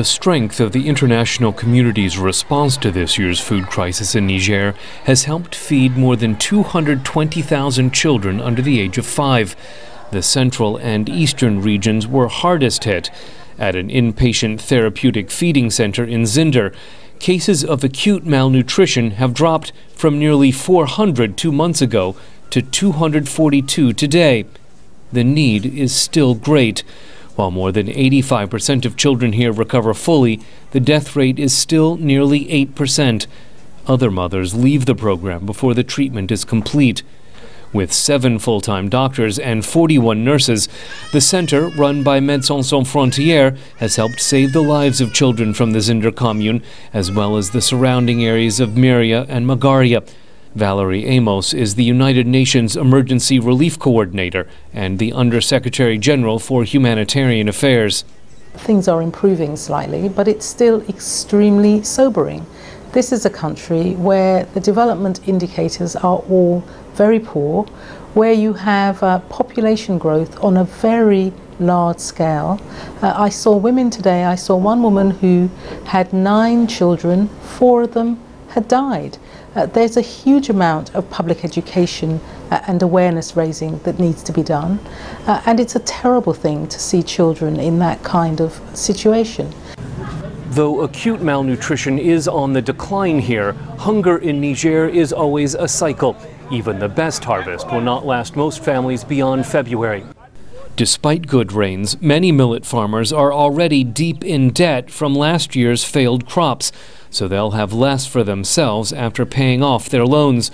The strength of the international community's response to this year's food crisis in Niger has helped feed more than 220,000 children under the age of 5. The central and eastern regions were hardest hit. At an inpatient therapeutic feeding center in Zinder, cases of acute malnutrition have dropped from nearly 400 2 months ago to 242 today. The need is still great. While more than 85% of children here recover fully, the death rate is still nearly 8%. Other mothers leave the program before the treatment is complete. With 7 full-time doctors and 41 nurses, the center, run by Médecins Sans Frontières, has helped save the lives of children from the Zinder commune, as well as the surrounding areas of Miria and Magaria. Valerie Amos is the United Nations Emergency Relief Coordinator and the Undersecretary General for Humanitarian Affairs. Things are improving slightly, but it's still extremely sobering. This is a country where the development indicators are all very poor, where you have population growth on a very large scale. I saw women today, I saw one woman who had 9 children, 4 of them had died. There's a huge amount of public education and awareness raising that needs to be done, and it's a terrible thing to see children in that kind of situation. Though acute malnutrition is on the decline here, hunger in Niger is always a cycle. Even the best harvest will not last most families beyond February. Despite good rains, many millet farmers are already deep in debt from last year's failed crops, so they'll have less for themselves after paying off their loans.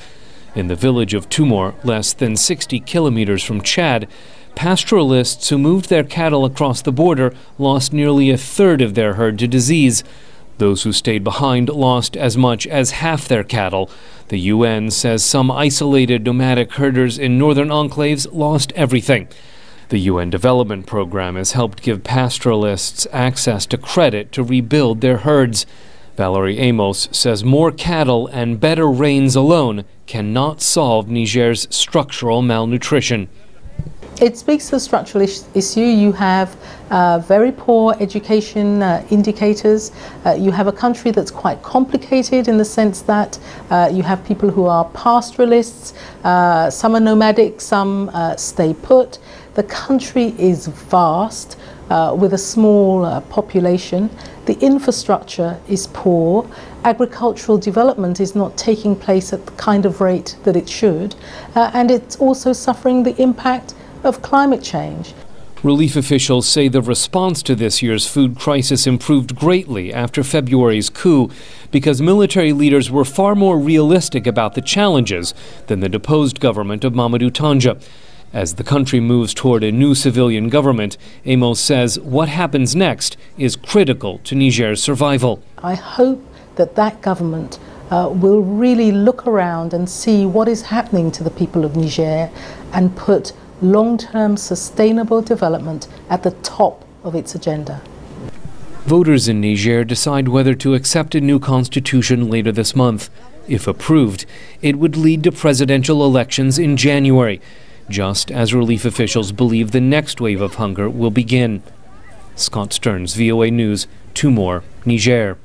In the village of Tumor, less than 60 kilometers from Chad, pastoralists who moved their cattle across the border lost nearly a third of their herd to disease. Those who stayed behind lost as much as half their cattle. The UN says some isolated nomadic herders in northern enclaves lost everything. The UN Development Program has helped give pastoralists access to credit to rebuild their herds. Valerie Amos says more cattle and better rains alone cannot solve Niger's structural malnutrition. It speaks to the structural issue. You have very poor education indicators. You have a country that's quite complicated in the sense that you have people who are pastoralists, some are nomadic, some stay put. The country is vast with a small population. The infrastructure is poor. Agricultural development is not taking place at the kind of rate that it should, and it's also suffering the impact of climate change. Relief officials say the response to this year's food crisis improved greatly after February's coup because military leaders were far more realistic about the challenges than the deposed government of Mamadou Tanja. As the country moves toward a new civilian government, Amos says what happens next is critical to Niger's survival. I hope that that government will really look around and see what is happening to the people of Niger and put long-term sustainable development at the top of its agenda. Voters in Niger decide whether to accept a new constitution later this month. If approved, it would lead to presidential elections in January, just as relief officials believe the next wave of hunger will begin. Scott Stearns, VOA News, Tumor, Niger.